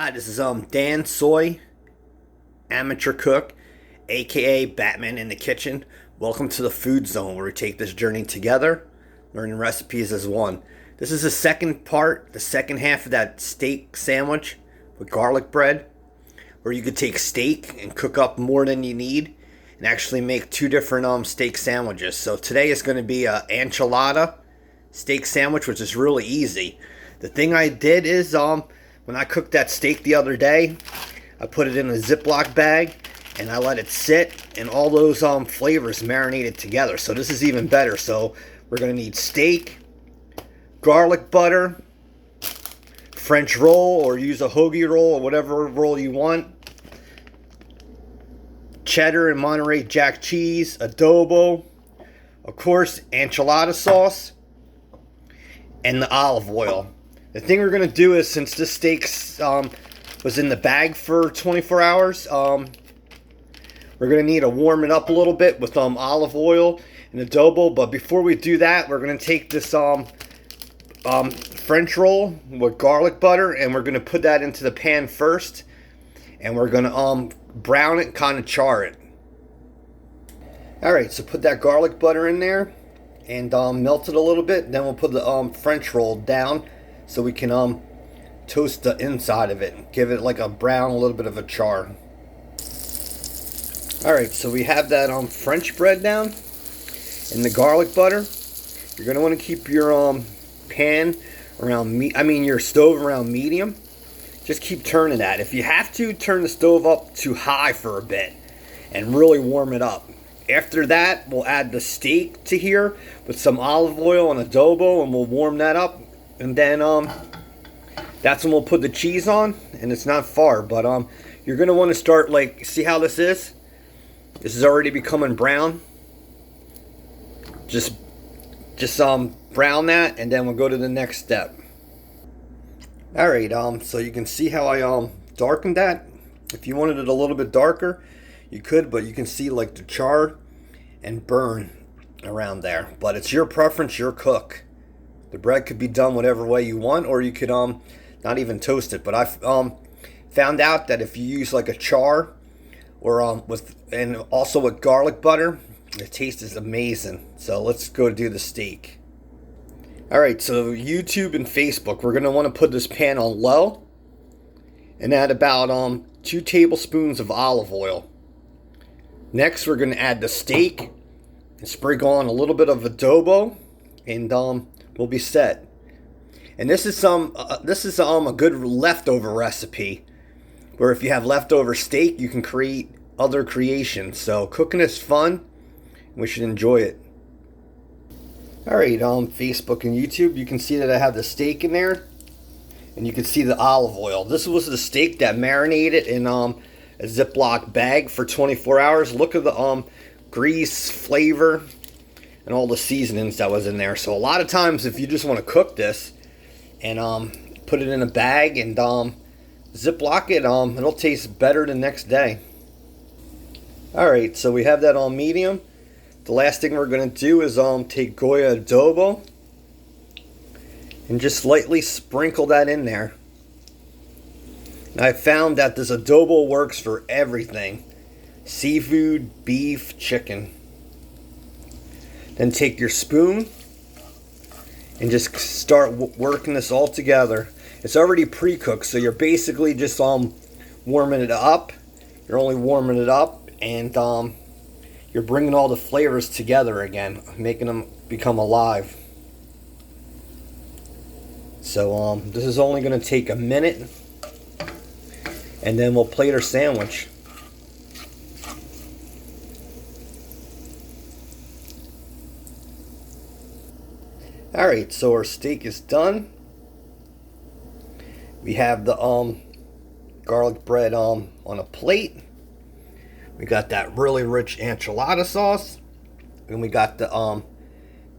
Hi, this is Dansoy, amateur cook, aka Batman in the kitchen. Welcome to the food zone where we take this journey together, learning recipes as one. This is the second part, the second half of that steak sandwich with garlic bread, where you could take steak and cook up more than you need and actually make two different steak sandwiches. So today is going to be a enchilada steak sandwich, which is really easy. The thing I did is when I cooked that steak the other day, I put it in a Ziploc bag and I let it sit, and all those flavors marinated together. So this is even better. So we're gonna need steak, garlic butter, French roll, or use a hoagie roll or whatever roll you want, cheddar and Monterey Jack cheese, adobo, of course enchilada sauce, and the olive oil. The thing we're going to do is, since this steak was in the bag for 24 hours, we're going to need to warm it up a little bit with olive oil and adobo. But before we do that, we're going to take this French roll with garlic butter, and we're going to put that into the pan first. And we're going to brown it, kind of char it. Alright, so put that garlic butter in there and melt it a little bit. Then we'll put the French roll down, so we can toast the inside of it. Give it like a brown, a little bit of a char. Alright, so we have that French bread down and the garlic butter. You're going to want to keep your pan around, your stove around medium. Just keep turning that. If you have to, turn the stove up to high for a bit and really warm it up. After that, we'll add the steak to here with some olive oil and adobo, and we'll warm that up. And then that's when we'll put the cheese on, and it's not far, but you're gonna want to start, like, see how this is? This is already becoming brown. Just brown that, and then we'll go to the next step. All right, so you can see how I darkened that. If you wanted it a little bit darker, you could, but you can see like the char and burn around there. But it's your preference, your cook. The bread could be done whatever way you want, or you could not even toast it. But I've found out that if you use like a char or and also with garlic butter, the taste is amazing. So let's go do the steak. Alright, so YouTube and Facebook, we're going to want to put this pan on low and add about 2 tablespoons of olive oil. Next, we're going to add the steak and sprinkle on a little bit of adobo, and we'll be set. And this is a good leftover recipe, where if you have leftover steak, you can create other creations. So cooking is fun. We should enjoy it. Alright, Facebook and YouTube, you can see that I have the steak in there, and you can see the olive oil. This was the steak that marinated in a Ziploc bag for 24 hours. Look at the grease, flavor, and all the seasonings that was in there. So a lot of times, if you just want to cook this and put it in a bag and Ziploc it, it'll taste better the next day. Alright, so we have that on medium. The last thing we're going to do is take Goya adobo and just lightly sprinkle that in there. And I found that this adobo works for everything: seafood, beef, chicken. Then take your spoon and just start working this all together. It's already pre-cooked, so you're basically just warming it up. You're only warming it up, and you're bringing all the flavors together again, making them become alive. So this is only going to take a minute, and then we'll plate our sandwich. Alright, so our steak is done. We have the garlic bread on a plate. We got that really rich enchilada sauce, and we got the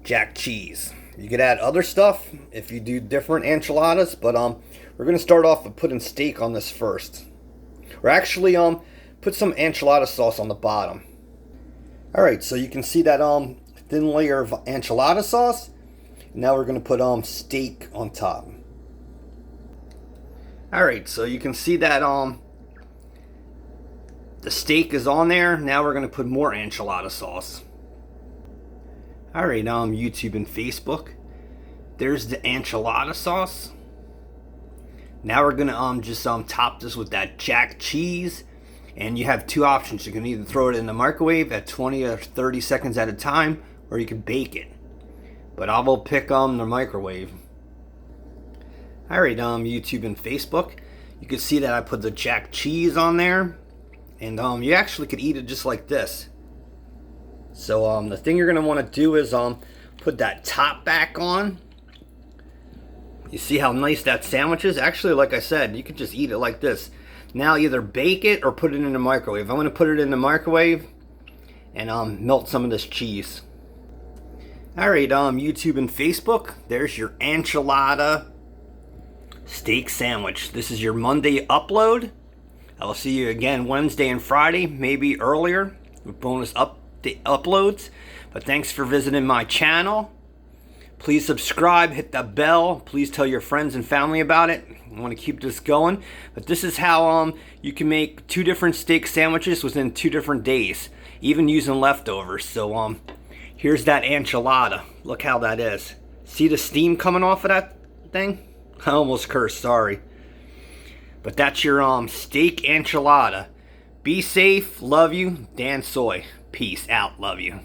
jack cheese. You could add other stuff if you do different enchiladas, but we're gonna start off with putting steak on this first. Or actually put some enchilada sauce on the bottom. Alright, so you can see that thin layer of enchilada sauce. Now we're gonna put steak on top. Alright, so you can see that the steak is on there. Now we're gonna put more enchilada sauce. Alright, YouTube and Facebook. There's the enchilada sauce. Now we're gonna just top this with that jack cheese. And you have two options. You can either throw it in the microwave at 20 or 30 seconds at a time, or you can bake it. But I will pick the microwave. Alright, YouTube and Facebook. You can see that I put the jack cheese on there. And you actually could eat it just like this. So the thing you're going to want to do is put that top back on. You see how nice that sandwich is? Actually, like I said, you could just eat it like this. Now either bake it or put it in the microwave. I'm going to put it in the microwave and melt some of this cheese. Alright, YouTube and Facebook. There's your enchilada steak sandwich. This is your Monday upload. I'll see you again Wednesday and Friday, maybe earlier, with bonus uploads. But thanks for visiting my channel. Please subscribe, hit the bell. Please tell your friends and family about it. I want to keep this going. But this is how you can make 2 different steak sandwiches within 2 different days, even using leftovers. So here's that enchilada. Look how that is. See the steam coming off of that thing? I almost cursed, sorry. But that's your steak enchilada. Be safe, love you, Dansoy. Peace out, love you.